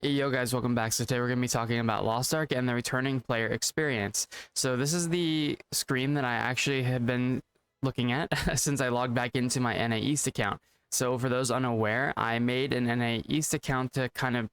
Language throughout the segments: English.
Hey, yo guys, welcome back. So today we're going to be talking about Lost Ark and the returning player experience. So this is the screen that I actually have been looking at since I logged back into my NA East account. So for those unaware, I made an NA East account to kind of,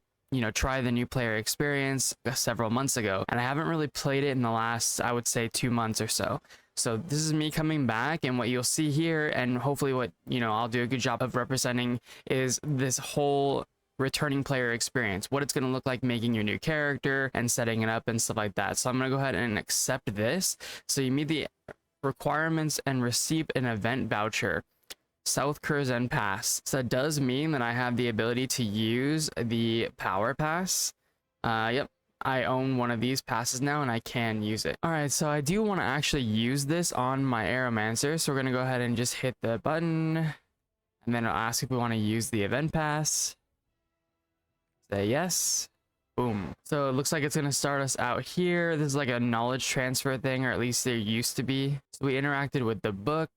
try the new player experience several months ago. And I haven't really played it in the last, I would say, 2 months or so. So this is me coming back, and what you'll see here, and hopefully what, I'll do a good job of representing, is this whole returning player experience, what it's going to look like making your new character and setting it up and stuff like that. So I'm going to go ahead and accept this. So you meet the requirements and receive an event voucher, South Curzon Pass. So that does mean that I have the ability to use the power pass. Yep, I own one of these passes now and I can use it. All right, so I do want to actually use this on my Aeromancer. So we're going to go ahead and just hit the button, and then it'll ask if we want to use the event pass. Say yes. Boom. So it looks like it's going to start us out here. This is like a knowledge transfer thing, or at least there used to be. So we interacted with the book,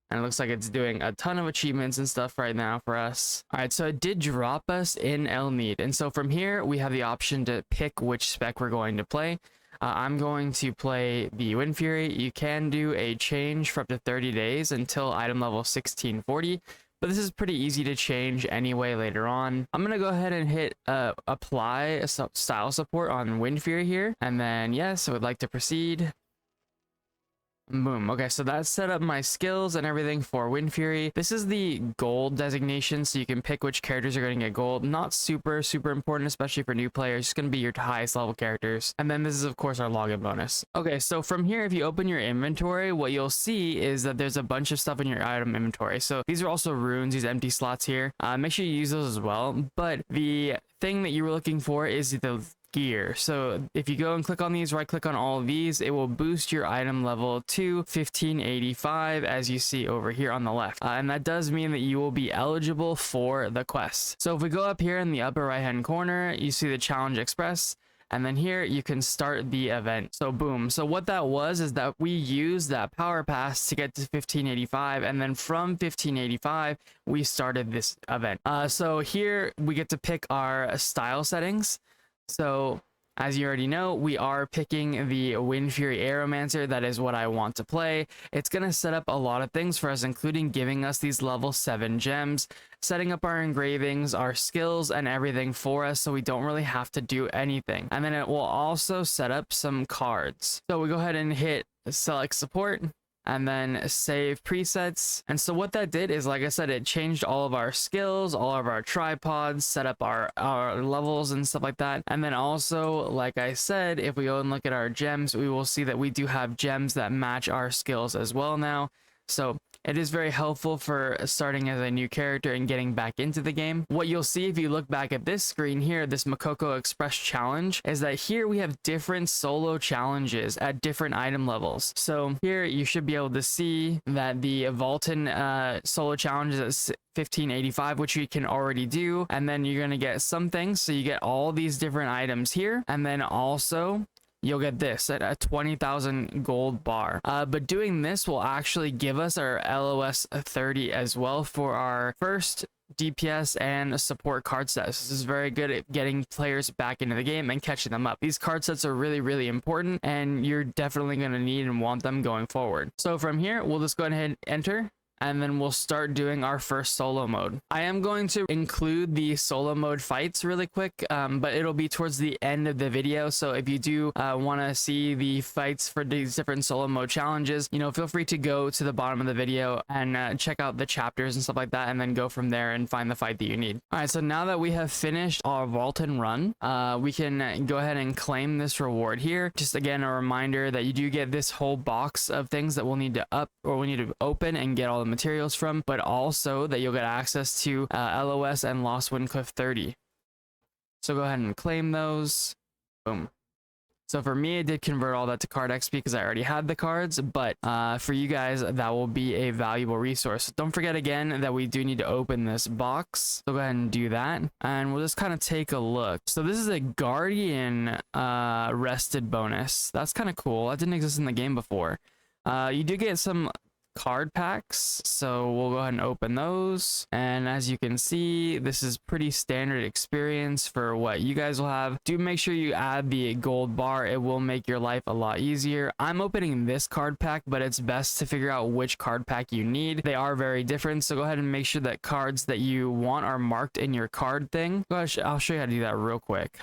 and it looks like it's doing a ton of achievements and stuff right now for us. All right, so it did drop us in El Need. And so from here, we have the option to pick which spec we're going to play. I'm going to play the Windfury. You can do a change for up to 30 days until item level 1640. But this is pretty easy to change anyway later on. I'm going to go ahead and hit apply style support on Windfury here. And then, yes, I would like to proceed. Boom. Okay, so that set up my skills and everything for Windfury. This is the gold designation, so you can pick which characters are going to get gold. Not super important, especially for new players. It's going to be your highest level characters. And then this is, of course, our login bonus. Okay, so from here, if you open your inventory, what you'll see is that there's a bunch of stuff in your item inventory. So these are also runes, these empty slots here. Make sure you use those as well. But the thing that you were looking for is the gear. So if you go and click on these, right click on all of these, it will boost your item level to 1585, as you see over here on the left. And that does mean that you will be eligible for the quest. So if we go up here in the upper right hand corner, you see the challenge express, and then here you can start the event. So boom. So what that was is that we used that power pass to get to 1585, and then from 1585 we started this event. So here we get to pick our style settings. So as you already know, we are picking the Windfury Aeromancer. That is what I want to play. It's going to set up a lot of things for us, including giving us these level 7 gems, setting up our engravings, our skills, and everything for us, so we don't really have to do anything. And then it will also set up some cards. So we go ahead and hit select support, and then save presets. And so what that did is, like I said, it changed all of our skills, all of our tripods, set up our levels and stuff like that. And then also, like I said, if we go and look at our gems, we will see that we do have gems that match our skills as well now. So it is very helpful for starting as a new character and getting back into the game. What you'll see if you look back at this screen here, this Mokoko Express challenge, is that here we have different solo challenges at different item levels. So here you should be able to see that the Valtan solo challenge is at 1585, which you can already do. And then you're going to get some things. So you get all these different items here. And then also you'll get this at a 20,000 gold bar. But doing this will actually give us our LOS 30 as well for our first DPS and support card sets. This is very good at getting players back into the game and catching them up. These card sets are really important, and you're definitely going to need and want them going forward. So from here, we'll just go ahead and enter, and then we'll start doing our first solo mode. I am going to include the solo mode fights really quick, but it'll be towards the end of the video. So if you do want to see the fights for these different solo mode challenges, feel free to go to the bottom of the video and check out the chapters and stuff like that, and then go from there and find the fight that you need. All right, so now that we have finished our Valtan run, we can go ahead and claim this reward here. Just again, a reminder that you do get this whole box of things that we'll need to open and get all the materials from, but also that you'll get access to LOS and Lost Windcliff 30. So go ahead and claim those. Boom. So for me, it did convert all that to card XP because I already had the cards, but for you guys, that will be a valuable resource. Don't forget again that we do need to open this box. So go ahead and do that, and we'll just kind of take a look. So this is a Guardian rested bonus. That's kind of cool. That didn't exist in the game before. You do get some card packs. So we'll go ahead and open those. And as you can see, this is pretty standard experience for what you guys will have. Do make sure you add the gold bar. It will make your life a lot easier. I'm opening this card pack, but it's best to figure out which card pack you need. They are very different. So go ahead and make sure that cards that you want are marked in your card thing. Gosh, I'll show you how to do that real quick.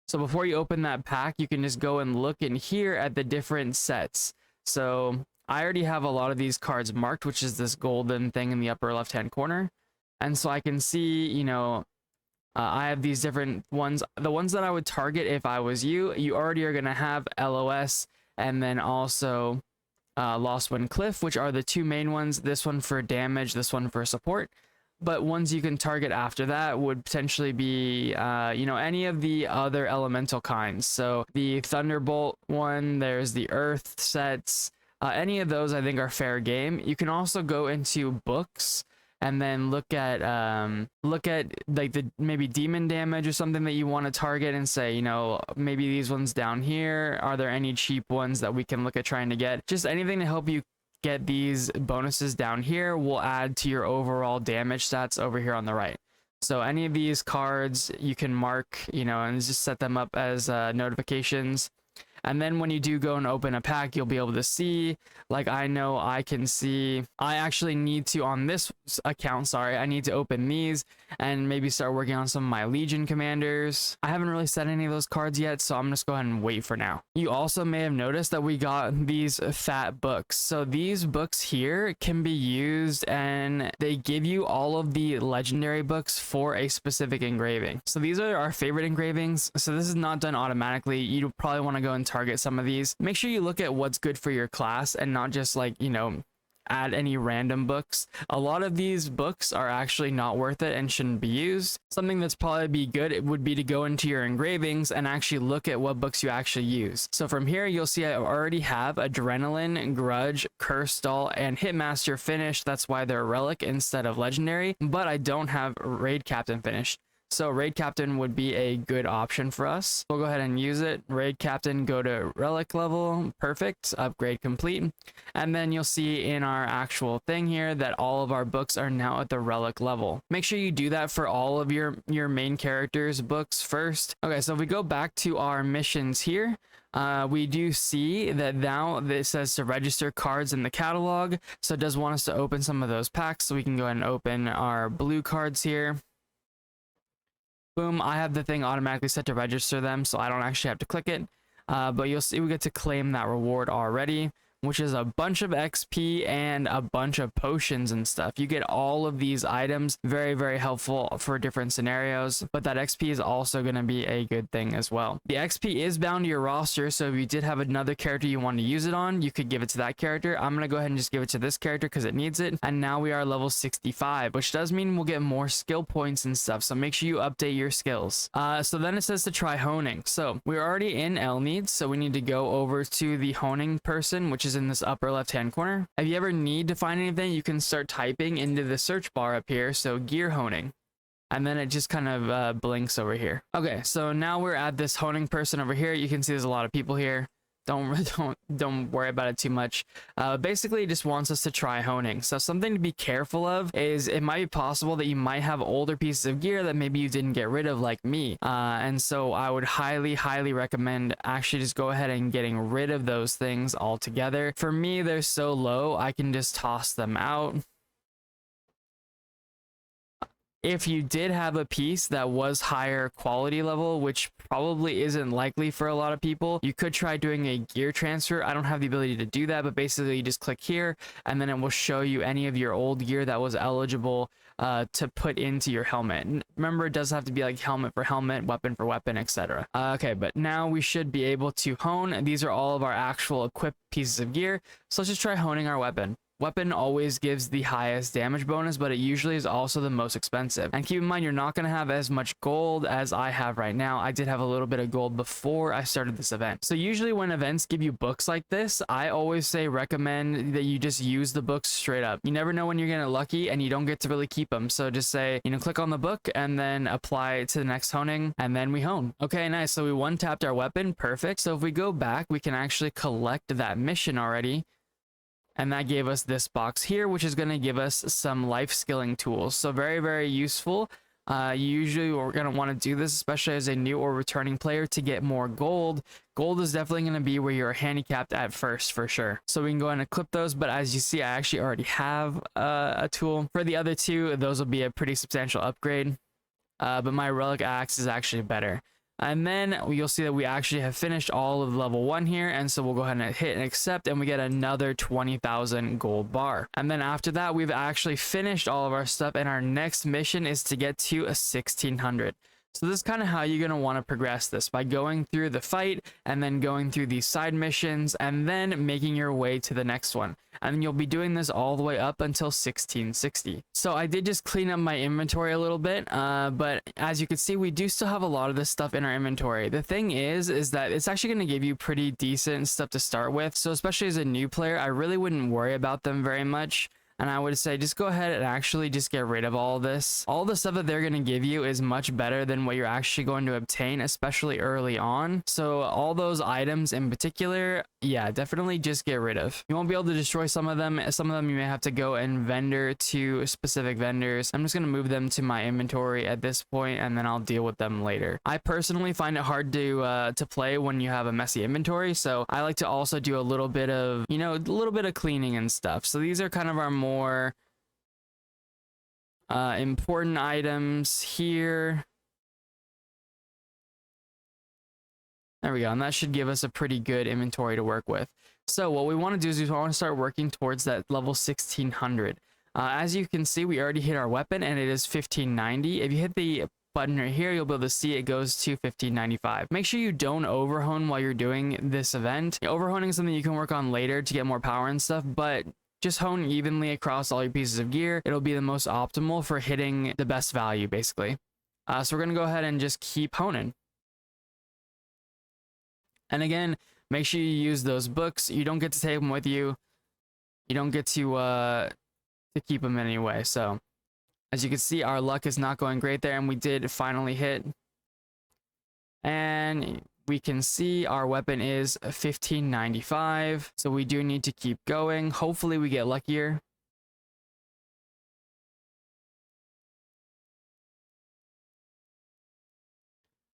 So before you open that pack, you can just go and look in here at the different sets. So I already have a lot of these cards marked, which is this golden thing in the upper left hand corner. And so I can see, you know, I have these different ones. The ones that I would target if I was you, you already are going to have LOS and then also Lost Wind Cliff, which are the two main ones. This one for damage, this one for support. But ones you can target after that would potentially be, you know, any of the other elemental kinds. So the Thunderbolt one, there's the Earth sets. Any of those I think are fair game. You can also go into books and then look at like the maybe demon damage or something that you want to target and say, you know, maybe these ones down here. Are there any cheap ones that we can look at trying to get? Just anything to help you get these bonuses down here will add to your overall damage stats over here on the right. So any of these cards you can mark, you know, and just set them up as notifications. And then when you do go and open a pack, you'll be able to see, like I know I can see, I actually need to, on this account, sorry, I need to open these and maybe start working on some of my Legion commanders. I haven't really set any of those cards yet, so I'm just go ahead and wait for now. You also may have noticed that we got these fat books. So these books here can be used and they give you all of the legendary books for a specific engraving. So these are our favorite engravings. So this is not done automatically. You probably want to go and target some of these. Make sure you look at what's good for your class and not just like, you know, add any random books. A lot of these books are actually not worth it and shouldn't be used. Something that's probably be good, it would be to go into your engravings and actually look at what books you actually use. So from here, you'll see I already have Adrenaline, Grudge, Curse Doll, and Hitmaster finished. That's why they're Relic instead of Legendary, but I don't have Raid Captain finished. So Raid Captain would be a good option for us. We'll go ahead and use it. Raid Captain, go to Relic level. Perfect. Upgrade complete. And then you'll see in our actual thing here that all of our books are now at the Relic level. Make sure you do that for all of your main characters' books first. Okay, so if we go back to our missions here, we do see that now this says to register cards in the catalog. So it does want us to open some of those packs. So we can go ahead and open our blue cards here. Boom, I have the thing automatically set to register them, so I don't actually have to click it. But you'll see we get to claim that reward already, which is a bunch of XP and a bunch of potions and stuff. You get all of these items, very, very helpful for different scenarios, but that XP is also going to be a good thing as well. The XP is bound to your roster, so if you did have another character you want to use it on, you could give it to that character. I'm going to go ahead and just give it to this character because it needs it, and now we are level 65, which does mean we'll get more skill points and stuff, so make sure you update your skills. So then it says to try honing. So we're already in Elneed, so we need to go over to the honing person, which is in this upper left hand corner. If you ever need to find anything, you can start typing into the search bar up here, so gear honing, and then it just kind of blinks over here. Okay, so now we're at this honing person over here. You can see there's a lot of people here. Don't worry about it too much. Basically it just wants us to try honing. So something to be careful of is it might be possible that you might have older pieces of gear that maybe you didn't get rid of, like me, and so I would highly recommend actually just go ahead and getting rid of those things altogether. For me, they're so low I can just toss them out. If you did have a piece that was higher quality level, which probably isn't likely for a lot of people, you could try doing a gear transfer. I don't have the ability to do that, but basically you just click here and then it will show you any of your old gear that was eligible to put into your helmet. Remember, it does have to be like helmet for helmet, weapon for weapon, etc. Okay, but now we should be able to hone. These are all of our actual equipped pieces of gear. So let's just try honing our weapon. Weapon always gives the highest damage bonus, but it usually is also the most expensive. And keep in mind, you're not going to have as much gold as I have right now. I did have a little bit of gold before I started this event. So usually when events give you books like this, I always say recommend that you just use the books straight up. You never know when you're going to lucky and you don't get to really keep them. So just say, you know, click on the book and then apply it to the next honing, and then we hone. Okay, nice. So we one tapped our weapon. Perfect. So if we go back, we can actually collect that mission already. And that gave us this box here, which is going to give us some life skilling tools. So very, very useful. Usually we're going to want to do this, especially as a new or returning player, to get more gold. Gold is definitely going to be where you're handicapped at first, for sure. So we can go ahead and clip those, but as you see, I actually already have a tool. For the other two, those will be a pretty substantial upgrade. But my relic axe is actually better. And then you'll see that we actually have finished all of level 1 here, and so we'll go ahead and hit and accept, and we get another 20,000 gold bar. And then after that, we've actually finished all of our stuff, and our next mission is to get to a 1600. So this is kind of how you're going to want to progress this, by going through the fight and then going through these side missions and then making your way to the next one. And then you'll be doing this all the way up until 1660. So I did just clean up my inventory a little bit, but as you can see, we do still have a lot of this stuff in our inventory. The thing is that it's actually going to give you pretty decent stuff to start with. So especially as a new player, I really wouldn't worry about them very much. And I would say just go ahead and actually just get rid of all this. All the stuff that they're going to give you is much better than what you're actually going to obtain, especially early on. So all those items in particular, yeah, definitely just get rid of. You won't be able to destroy some of them. Some of them you may have to go and vendor to specific vendors. I'm just going to move them to my inventory at this point, and then I'll deal with them later. I personally find it hard to play when you have a messy inventory, so I like to also do a little bit of, you know, a little bit of cleaning and stuff. So these are kind of our more important items here. There we go, and that should give us a pretty good inventory to work with. So what we want to do is we want to start working towards that level 1600. As you can see, we already hit our weapon, and it is 1590. If you hit the button right here, you'll be able to see it goes to 1595. Make sure you don't overhone while you're doing this event. Overhoning is something you can work on later to get more power and stuff, but just hone evenly across all your pieces of gear. It'll be the most optimal for hitting the best value, basically. So we're going to go ahead and just keep honing. And again, make sure you use those books. You don't get to take them with you. You don't get to keep them anyway. So as you can see, our luck is not going great there, and we did finally hit. And we can see our weapon is 1595, so we do need to keep going. Hopefully we get luckier.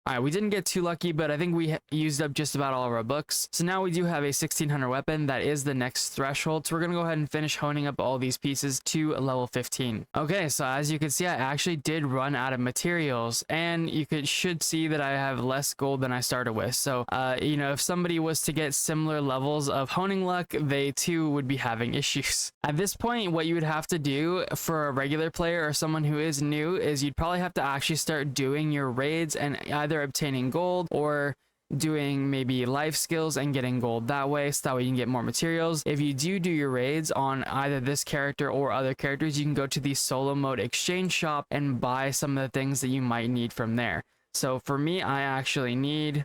All right, we didn't get too lucky, but I think we used up just about all of our books. So now we do have a 1600 weapon. That is the next threshold. So we're going to go ahead and finish honing up all these pieces to level 15. Okay, so as you can see, I actually did run out of materials, and you should see that I have less gold than I started with. So, you know, if somebody was to get similar levels of honing luck, they too would be having issues. At this point, what you would have to do for a regular player or someone who is new is you'd probably have to actually start doing your raids and either obtaining gold or doing maybe life skills and getting gold that way, so that way you can get more materials. If you do your raids on either this character or other characters, you can go to the solo mode exchange shop and buy some of the things that you might need from there. So for me, I actually need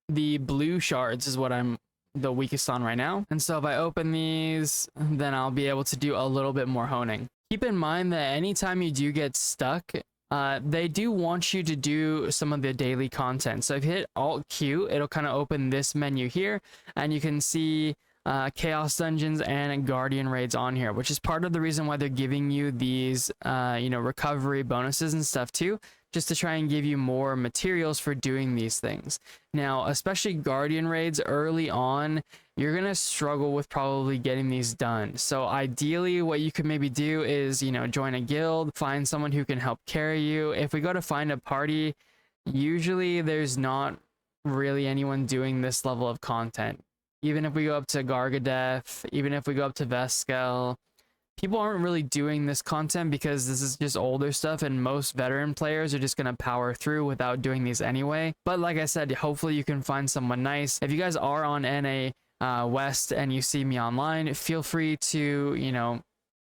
the blue shards is what I'm the weakest on right now. And so if I open these, then I'll be able to do a little bit more honing. Keep in mind that anytime you do get stuck, they do want you to do some of the daily content. So if you hit Alt Q, it'll kind of open this menu here, and you can see Chaos Dungeons and Guardian Raids on here, which is part of the reason why they're giving you these, you know, recovery bonuses and stuff too, just to try and give you more materials for doing these things. Now, especially Guardian Raids early on, you're going to struggle with probably getting these done. So ideally, what you could maybe do is, you know, join a guild, find someone who can help carry you. If we go to find a party, usually there's not really anyone doing this level of content. Even if we go up to Gargadeth, even if we go up to Veskel, people aren't really doing this content because this is just older stuff, and most veteran players are just going to power through without doing these anyway. But like I said, hopefully you can find someone nice. If you guys are on NA West and you see me online, feel free to, you know,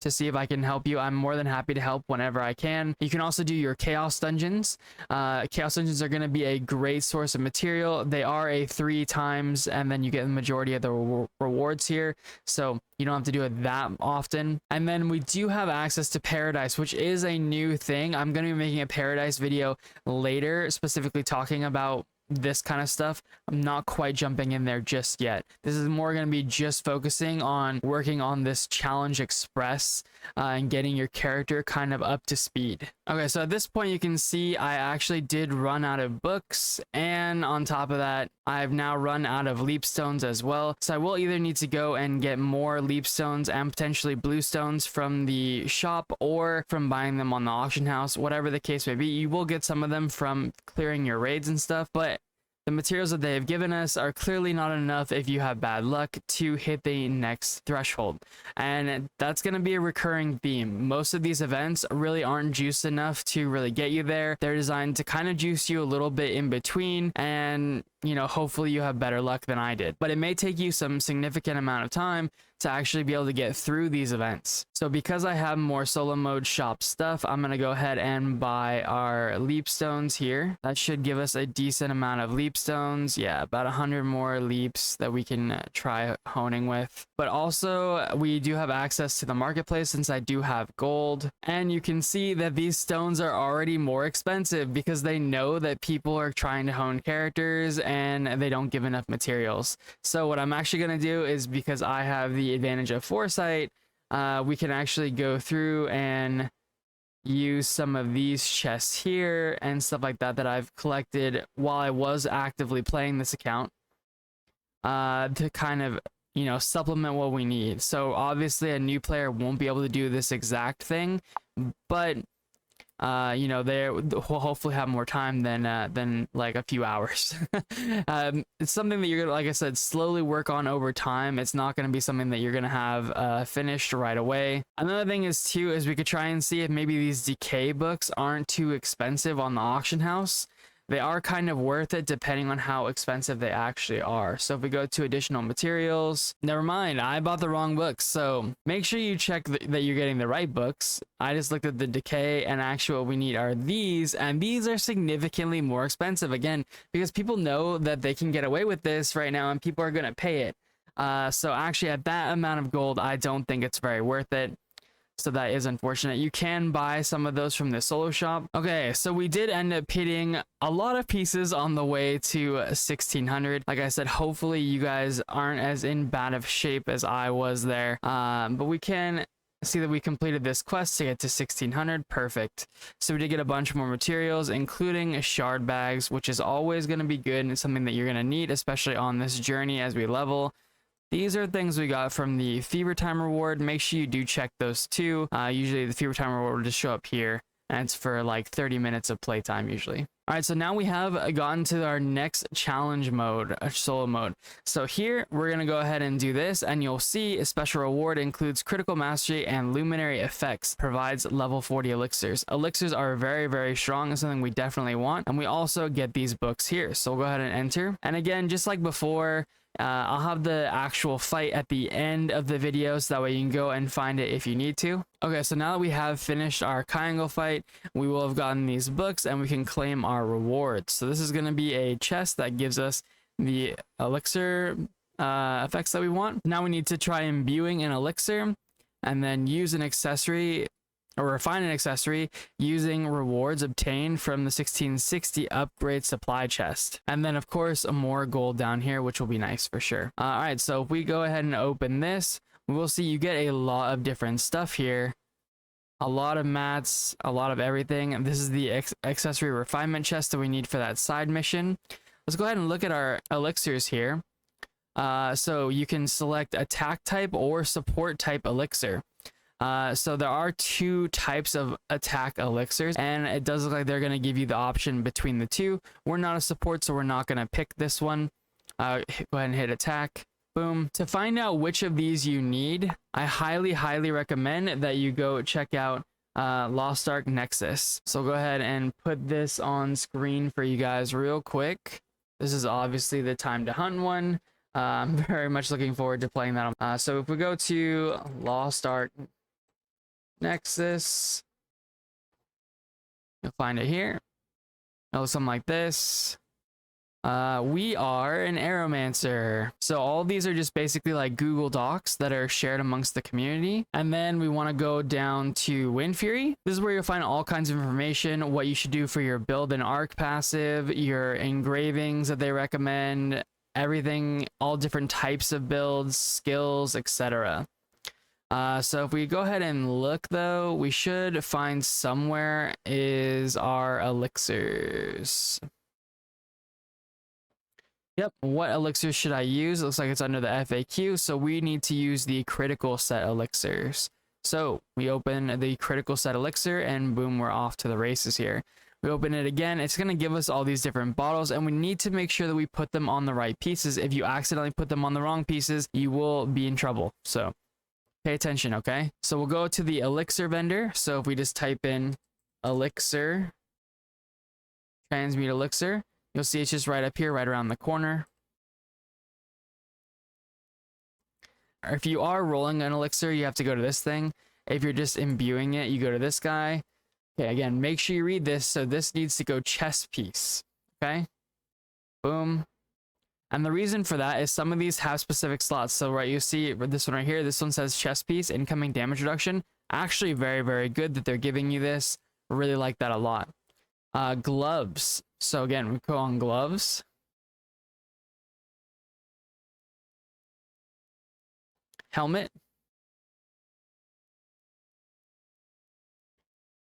to see if I can help you. I'm more than happy to help whenever I can. You can also do your Chaos Dungeons. Chaos Dungeons are going to be a great source of material. They are a 3 times, and then you get the majority of the rewards here, so you don't have to do it that often. And then we do have access to Paradise, which is a new thing. I'm going to be making a Paradise video later, specifically talking about this kind of stuff, I'm not quite jumping in there just yet. This is more going to be just focusing on working on this challenge express and getting your character kind of up to speed. Okay, so at this point you can see I actually did run out of books, and on top of that I've now run out of leap stones as well. So I will either need to go and get more leap stones and potentially blue stones from the shop, or from buying them on the auction house. Whatever the case may be, you will get some of them from clearing your raids and stuff, but the materials that they have given us are clearly not enough if you have bad luck to hit the next threshold. And that's going to be a recurring theme. Most of these events really aren't juiced enough to really get you there. They're designed to kind of juice you a little bit in between, and you know, hopefully you have better luck than I did. But it may take you some significant amount of time to actually be able to get through these events. So because I have more solo mode shop stuff, I'm going to go ahead and buy our leap stones here. That should give us a decent amount of leap stones. Yeah, about 100 more leaps that we can try honing with. But also we do have access to the marketplace since I do have gold. And you can see that these stones are already more expensive because they know that people are trying to hone characters and they don't give enough materials. So what I'm actually going to do is, because I have the advantage of foresight, we can actually go through and use some of these chests here and stuff like that that I've collected while I was actively playing this account, to kind of, you know, supplement what we need. So obviously a new player won't be able to do this exact thing, but you know, they will hopefully have more time than like a few hours. It's something that you're gonna, like I said, slowly work on over time. It's not going to be something that you're going to have finished right away. Another thing is too, is we could try and see if maybe these decay books aren't too expensive on the auction house. They are kind of worth it depending on how expensive they actually are. So if we go to additional materials, never mind, I bought the wrong books. So make sure you check that you're getting the right books. I just looked at the decay, and actually what we need are these, and these are significantly more expensive, again, because people know that they can get away with this right now and people are going to pay it. So actually at that amount of gold, I don't think it's very worth it. So that is unfortunate. You can buy some of those from the solo shop. Okay, so we did end up hitting a lot of pieces on the way to 1600. Like I said, hopefully you guys aren't as in bad of shape as I was there. But we can see that we completed this quest to get to 1600. Perfect. So we did get a bunch more materials, including shard bags, which is always going to be good and something that you're going to need, especially on this journey as we level. These are things we got from the Fever Time reward. Make sure you do check those too. Usually the Fever Time reward will just show up here, and it's for like 30 minutes of playtime usually. All right, so now we have gotten to our next challenge mode, solo mode. So here we're going to go ahead and do this, and you'll see a special reward includes critical mastery and luminary effects, provides level 40 elixirs. Elixirs are very, very strong and something we definitely want. And we also get these books here. So we'll go ahead and enter. And again, just like before, I'll have the actual fight at the end of the video, so that way you can go and find it if you need to. Okay, so now that we have finished our Kayangel fight, we will have gotten these books and we can claim our rewards. So this is going to be a chest that gives us the elixir effects that we want. Now we need to try imbuing an elixir and then use an accessory, or refine an accessory, using rewards obtained from the 1660 upgrade supply chest. And then of course more gold down here, which will be nice for sure. All right, so if we go ahead and open this, we will see you get a lot of different stuff here. A lot of mats, a lot of everything. And this is the accessory refinement chest that we need for that side mission. Let's go ahead and look at our elixirs here. So you can select attack type or support type elixir. So there are two types of attack elixirs, and it does look like they're going to give you the option between the two. We're not a support, so we're not going to pick this one. Go ahead and hit attack. Boom. To find out which of these you need, I highly, highly recommend that you go check out Lost Ark Nexus. So go ahead and put this on screen for you guys real quick. This is obviously the time to hunt one. I'm very much looking forward to playing that. So if we go to Lost Ark Nexus, you'll find it here. It'll look something like this. We are an aeromancer. So all these are just basically like Google Docs that are shared amongst the community. And then we want to go down to Windfury. This is where you'll find all kinds of information, what you should do for your build and arc passive, your engravings that they recommend, everything, all different types of builds, skills, etc. So if we go ahead and look though, we should find somewhere is our elixirs. Yep, what elixir should I use? It looks like it's under the FAQ, so we need to use the critical set elixirs. So we open the critical set elixir and boom, we're off to the races here. We open it again, it's going to give us all these different bottles and we need to make sure that we put them on the right pieces. If you accidentally put them on the wrong pieces, you will be in trouble. So pay attention, okay? So we'll go to the elixir vendor. So if we just type in elixir, transmute elixir, you'll see it's just right up here, right around the corner. If you are rolling an elixir, you have to go to this thing. If you're just imbuing it, you go to this guy. Okay, again, make sure you read this. So this needs to go chess piece, okay? Boom. And the reason for that is some of these have specific slots. So right, you see this one right here, this one says chess piece, incoming damage reduction. Actually very, very good that they're giving you this. Really like that a lot. Gloves. So again, we go on gloves. Helmet.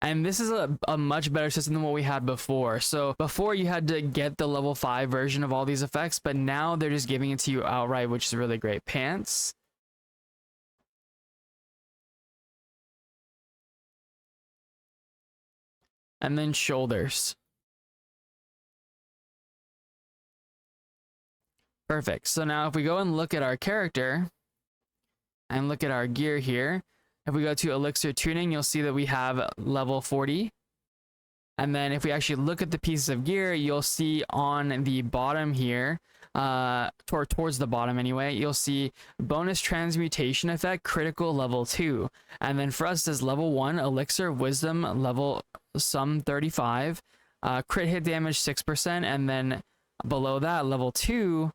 And this is a much better system than what we had before. So before you had to get the level 5 version of all these effects, but now they're just giving it to you outright, which is really great. Pants. And then shoulders. Perfect. So now if we go and look at our character and look at our gear here, if we go to elixir tuning, you'll see that we have level 40. And then if we actually look at the pieces of gear, you'll see on the bottom here, towards the bottom anyway, you'll see bonus transmutation effect, critical level 2. And then for us, is level 1, elixir, wisdom, level sum 35, crit hit damage 6%. And then below that, level 2,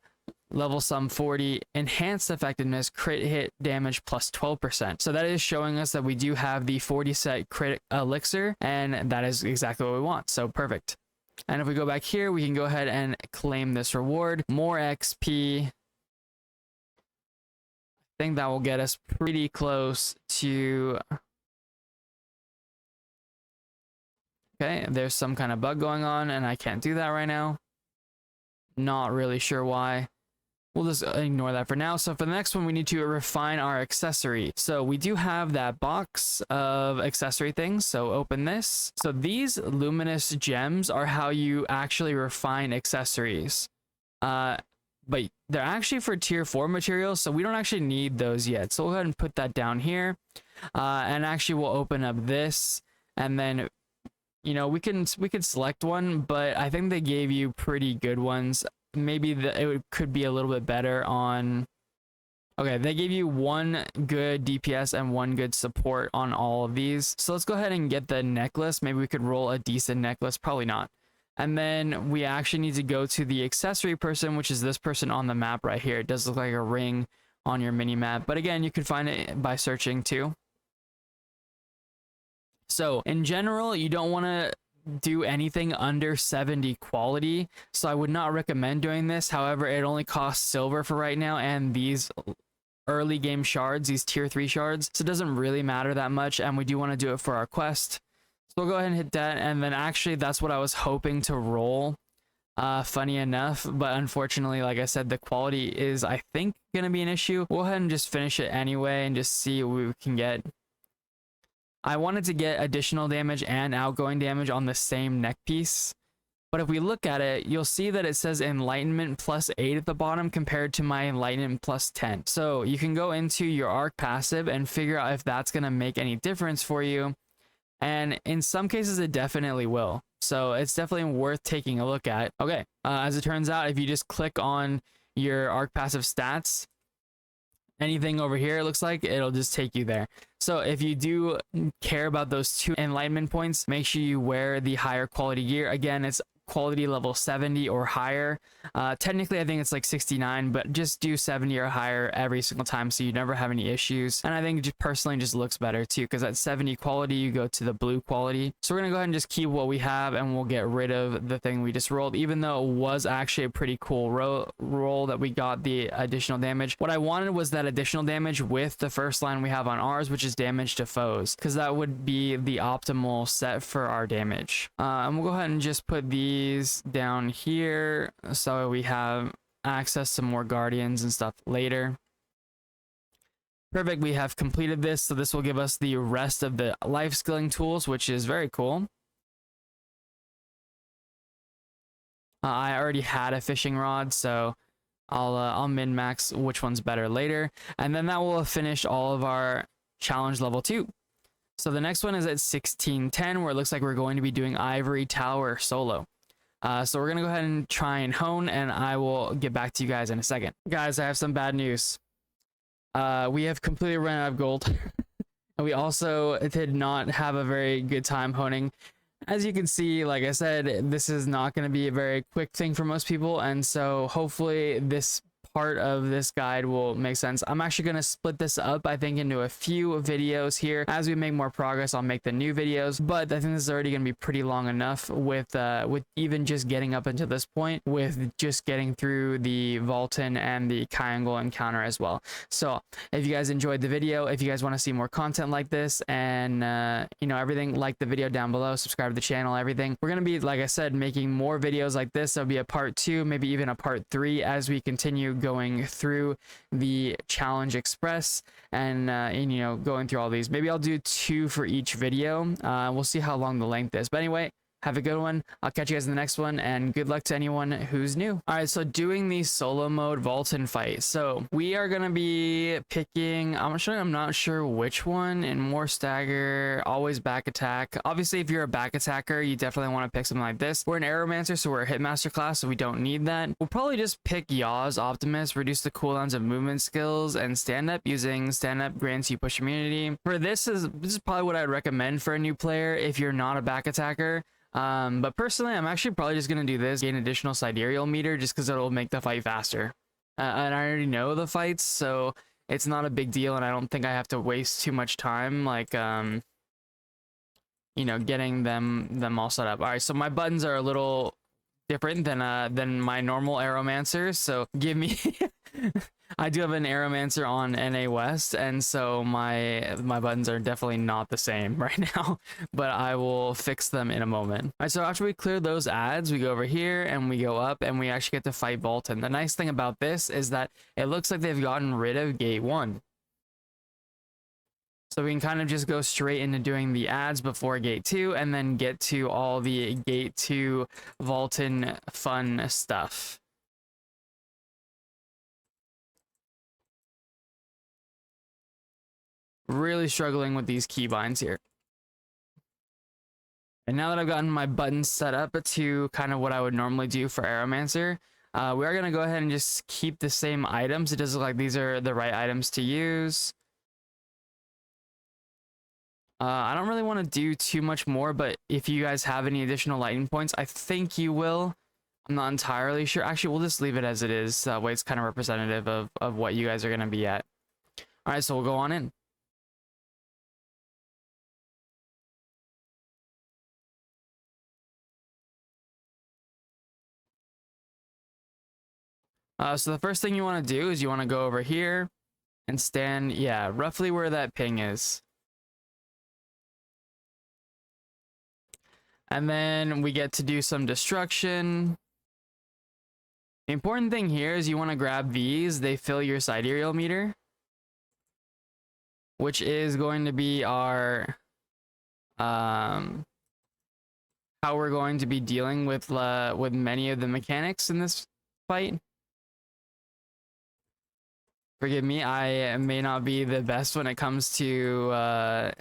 level sum 40, enhanced effectiveness, crit hit damage plus 12%. So that is showing us that we do have the 40 set crit elixir, and that is exactly what we want. So perfect. And if we go back here, we can go ahead and claim this reward. More XP. I think that will get us pretty close to... Okay, there's some kind of bug going on, and I can't do that right now. Not really sure why. We'll just ignore that for now. So for the next one, we need to refine our accessory. So we do have that box of accessory things. So open this. So these luminous gems are how you actually refine accessories. But they're actually for tier 4 materials, so we don't actually need those yet. So we'll go ahead and put that down here. And actually we'll open up this, and then you know, we could select one, but I think they gave you pretty good ones. Maybe it could be a little bit better on... Okay, they gave you one good DPS and one good support on all of these. So let's go ahead and get the necklace. Maybe we could roll a decent necklace. Probably not. And then we actually need to go to the accessory person, which is this person on the map right here. It does look like a ring on your mini map, but again, you could find it by searching too. So in general, you don't want to do anything under 70 quality, so I would not recommend doing this. However, it only costs silver for right now, and these early game shards, these tier 3 shards, so it doesn't really matter that much, and we do want to do it for our quest. So we'll go ahead and hit that, and then actually that's what I was hoping to roll, funny enough, but unfortunately, like I said, the quality is, I think, gonna be an issue. We'll go ahead and just finish it anyway and just see what we can get. I wanted to get additional damage and outgoing damage on the same neck piece, but if we look at it, you'll see that it says enlightenment plus 8 at the bottom compared to my enlightenment plus 10. So you can go into your arc passive and figure out if that's going to make any difference for you, and in some cases it definitely will. So it's definitely worth taking a look at. Okay, as it turns out, if you just click on your arc passive stats, anything over here, it looks like it'll just take you there. So if you do care about those 2 enlightenment points, make sure you wear the higher quality gear. Again, it's quality level 70 or higher. Technically I think it's like 69, but just do 70 or higher every single time so you never have any issues. And I think just personally just looks better too, because at 70 quality you go to the blue quality. So we're gonna go ahead and just keep what we have, and we'll get rid of the thing we just rolled, even though it was actually a pretty cool roll that we got the additional damage. What I wanted was that additional damage with the first line we have on ours, which is damage to foes, because that would be the optimal set for our damage. And we'll go ahead and just put these down here so we have access to more guardians and stuff later. Perfect, we have completed this, so this will give us the rest of the life skilling tools, which is very cool. I already had a fishing rod, so I'll min-max which one's better later, and then that will have finished all of our challenge level 2. So the next one is at 1610, where it looks like we're going to be doing Ivory Tower solo. So we're gonna go ahead and try and hone, and I will get back to you guys in a second. Guys, I have some bad news. We have completely run out of gold. And we also did not have a very good time honing. As you can see, like I said, this is not going to be a very quick thing for most people, and so hopefully this part of this guide will make sense. I'm actually going to split this up, I think, into a few videos here. As we make more progress, I'll make the new videos, but I think this is already going to be pretty long enough with even just getting up until this point, with just getting through the Valtan and the Kayangel encounter as well. So if you guys enjoyed the video, if you guys want to see more content like this and you know, everything, like the video down below, subscribe to the channel, everything. We're going to be, like I said, making more videos like this. There'll be a part 2, maybe even a part 3 as we continue going through the challenge express and you know, going through all these. Maybe I'll do 2 for each video. We'll see how long the length is, but anyway, have a good one. I'll catch you guys in the next one, and good luck to anyone who's new. All right, so doing the solo mode Valtan fight. So we are gonna be picking, I'm not sure which one, and more stagger, always back attack. Obviously, if you're a back attacker, you definitely want to pick something like this. We're an Aeromancer, so we're a Hitmaster class, so we don't need that. We'll probably just pick Yaw's Optimus, reduce the cooldowns of movement skills, and stand up. Using stand up grants you push immunity. For this is probably what I'd recommend for a new player if you're not a back attacker. But personally, I'm actually probably just gonna do this, gain additional sidereal meter, just because it'll make the fight faster. And I already know the fights, so it's not a big deal, and I don't think I have to waste too much time, like you know, getting them all set up. All right, so my buttons are a little different than my normal Aeromancer, so give me I do have an Aeromancer on NA West, and so my buttons are definitely not the same right now, but I will fix them in a moment. All right, so after we clear those ads, we go over here and we go up, and we actually get to fight Valtan. The nice thing about this is that it looks like they've gotten rid of gate 1. So we can kind of just go straight into doing the ads before gate 2, and then get to all the gate 2 Valtan fun stuff. Really struggling with these keybinds here. And now that I've gotten my buttons set up to kind of what I would normally do for Aeromancer, we are going to go ahead and just keep the same items. It does look like these are the right items to use. I don't really want to do too much more, but if you guys have any additional lightning points, I think you will. I'm not entirely sure. Actually, we'll just leave it as it is. That way it's kind of representative of what you guys are going to be at. All right, so we'll go on in. So the first thing you want to do is you want to go over here and stand, yeah, roughly where that ping is. And then we get to do some destruction. The important thing here is you want to grab these. They fill your sidereal meter, which is going to be our how we're going to be dealing with many of the mechanics in this fight. Forgive me, I may not be the best when it comes to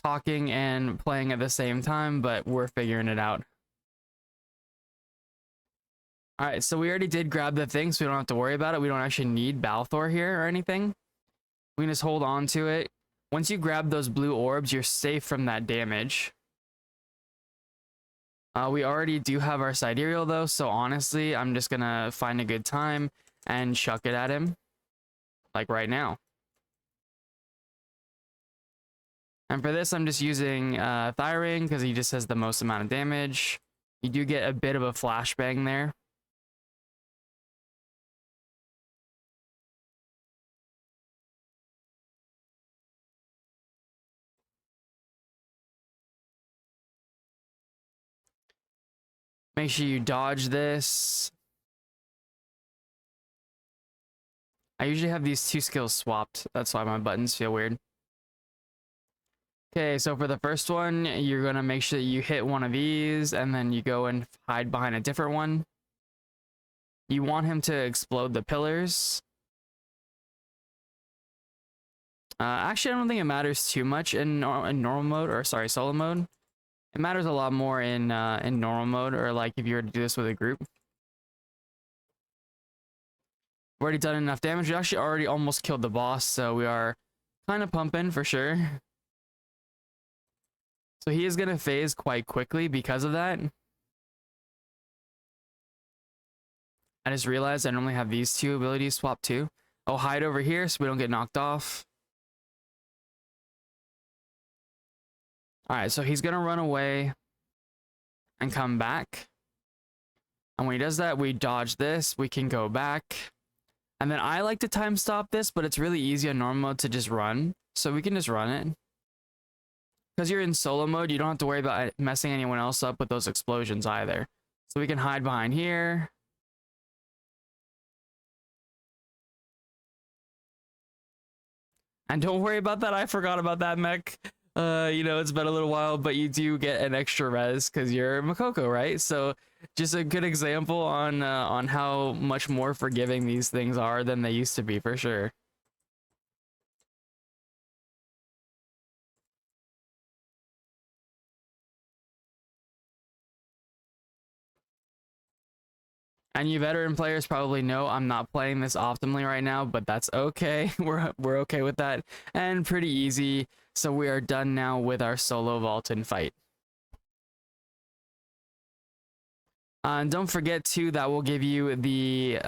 talking and playing at the same time, but we're figuring it out. All right, so we already did grab the thing, so we don't have to worry about it. We don't actually need Balthor here or anything. We can just hold on to it. Once you grab those blue orbs, you're safe from that damage. We already do have our sidereal though, so honestly, I'm just gonna find a good time and chuck it at him, like right now. And for this, I'm just using Thyring because he just has the most amount of damage. You do get a bit of a flashbang there. Make sure you dodge this. I usually have these two skills swapped. That's why my buttons feel weird. Okay, so for the first one, you're going to make sure that you hit one of these, and then you go and hide behind a different one. You want him to explode the pillars. Actually, I don't think it matters too much in normal mode, or sorry, solo mode. It matters a lot more in normal mode, or like if you were to do this with a group. We've already done enough damage. We actually already almost killed the boss, so we are kind of pumping for sure. So he is going to phase quite quickly because of that. I just realized I normally have these two abilities swapped too. Oh, hide over here so we don't get knocked off. Alright, so he's going to run away and come back. And when he does that, we dodge this. We can go back. And then I like to time stop this, but it's really easy on normal mode to just run. So we can just run it. Because you're in solo mode, you don't have to worry about messing anyone else up with those explosions either. So we can hide behind here. And don't worry about that. I forgot about that mech. You know, it's been a little while, but you do get an extra res because you're Mokoko, right? So just a good example on how much more forgiving these things are than they used to be, for sure. And you veteran players probably know I'm not playing this optimally right now, but that's okay. We're okay with that. And pretty easy. So we are done now with our solo Valtan fight. And don't forget too, that will give you the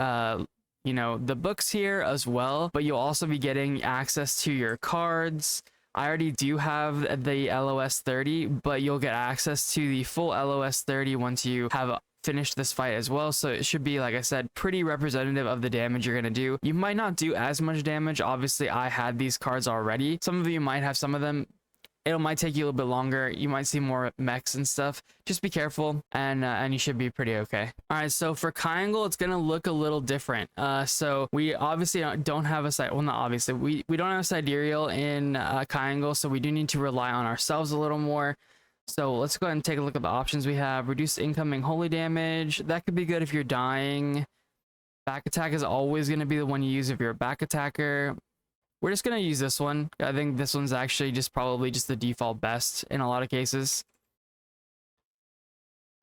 you know, the books here as well, but you'll also be getting access to your cards. I already do have the LOS 30, but you'll get access to the full LOS 30 once you have finish this fight as well. So it should be, like I said, pretty representative of the damage you're gonna do. You might not do as much damage. Obviously, I had these cards already. Some of you might have some of them. It might take you a little bit longer. You might see more mechs and stuff. Just be careful, and you should be pretty okay. All right, so for Kayangel, it's gonna look a little different. So we obviously don't have a side. Well, not obviously. We don't have a sidereal in Kayangel, so we do need to rely on ourselves a little more. So let's go ahead and take a look at the options we have. Reduce incoming holy damage. That could be good if you're dying. Back attack is always going to be the one you use if you're a back attacker. We're just going to use this one. I think this one's actually just probably just the default best in a lot of cases.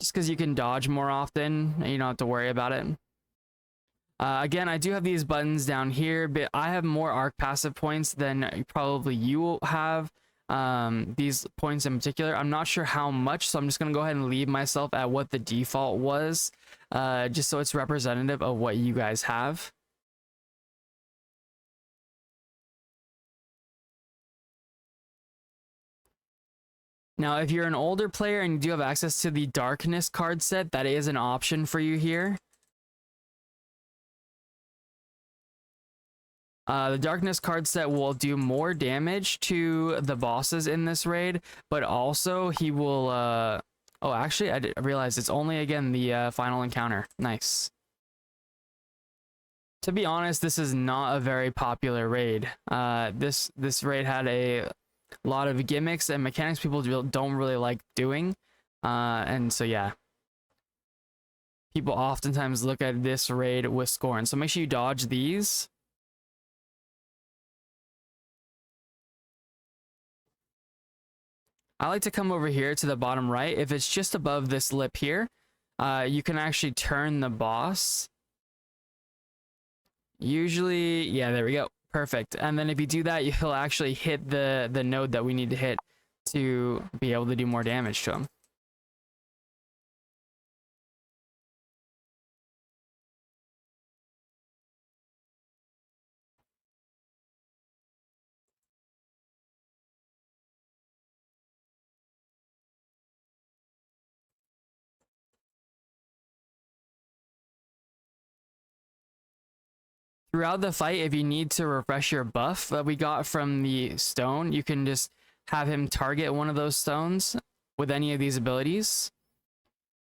Just because you can dodge more often and you don't have to worry about it. Again, I do have these buttons down here, but I have more arc passive points than probably you will have. These points in particular, I'm not sure how much, so I'm just gonna go ahead and leave myself at what the default was, just so it's representative of what you guys have. Now, if you're an older player and you do have access to the darkness card set, that is an option for you here. The darkness card set will do more damage to the bosses in this raid, but also he will oh, actually I realized it's only again the final encounter. Nice. To be honest, this is not a very popular raid. This raid had a lot of gimmicks and mechanics people don't really like doing, and so yeah, people oftentimes look at this raid with scorn. So make sure you dodge these. I like to come over here to the bottom right. If it's just above this lip here, you can actually turn the boss. Usually, yeah, there we go. Perfect. And then if you do that, he'll actually hit the node that we need to hit to be able to do more damage to him. throughout the fight, if you need to refresh your buff that we got from the stone, you can just have him target one of those stones with any of these abilities,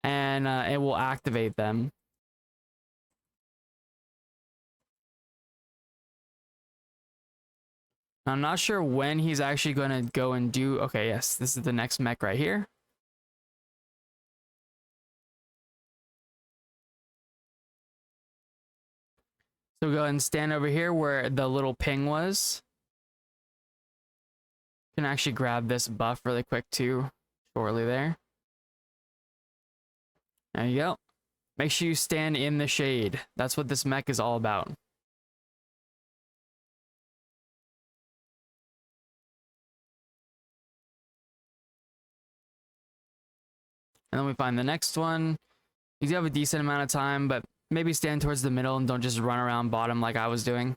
and it will activate them. I'm not sure when he's actually going to go and do... Okay, yes, this is the next mech right here. So go ahead and stand over here where the little ping was. You can actually grab this buff really quick too, shortly there. There you go. Make sure you stand in the shade. That's what this mech is all about. And then we find the next one. You do have a decent amount of time, but maybe stand towards the middle and don't just run around bottom like I was doing.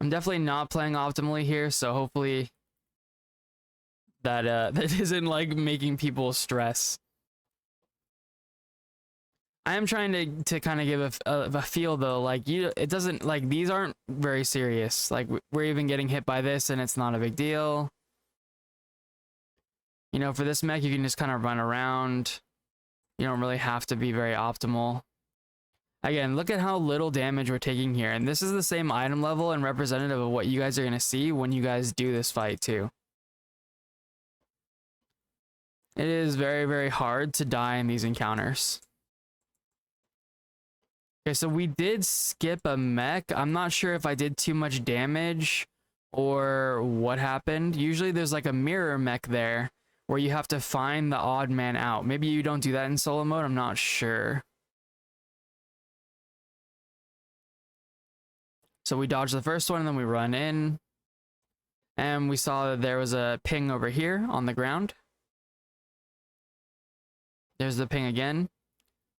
I'm definitely not playing optimally here, so hopefully that that isn't like making people stress. I am trying to kind of give a feel though, like it doesn't, like, these aren't very serious. Like we're even getting hit by this and it's not a big deal. You know, for this mech, you can just kind of run around. You don't really have to be very optimal. Again, look at how little damage we're taking here. And this is the same item level and representative of what you guys are going to see when you guys do this fight too. It is very, very hard to die in these encounters. Okay, so we did skip a mech. I'm not sure if I did too much damage or what happened. Usually there's like a mirror mech there where you have to find the odd man out. Maybe you don't do that in solo mode. I'm not sure. So we dodged the first one and then we run in. And we saw that there was a ping over here on the ground. There's the ping again.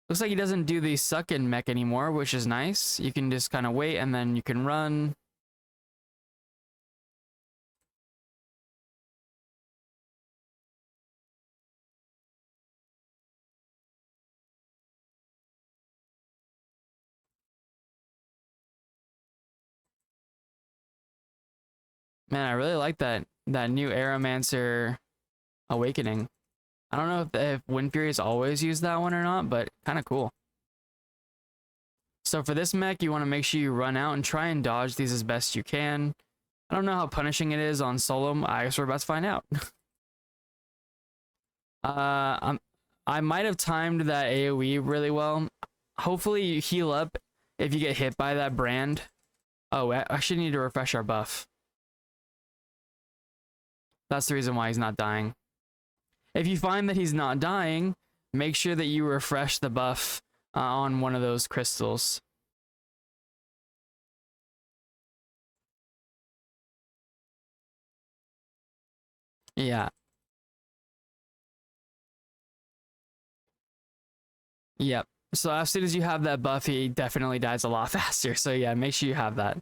Looks like he doesn't do the suck-in mech anymore, which is nice. You can just kind of wait and then you can run. Man, I really like that new Aeromancer Awakening. I don't know if Windfury has always used that one or not, but kind of cool. So for this mech, you want to make sure you run out and try and dodge these as best you can. I don't know how punishing it is on solo. I guess we're about to find out. I might have timed that AoE really well. Hopefully you heal up if you get hit by that brand. Oh, I actually need to refresh our buff. That's the reason why he's not dying. If you find that he's not dying, make sure that you refresh the buff on one of those crystals. Yeah. Yep. So as soon as you have that buff, he definitely dies a lot faster. So yeah, make sure you have that.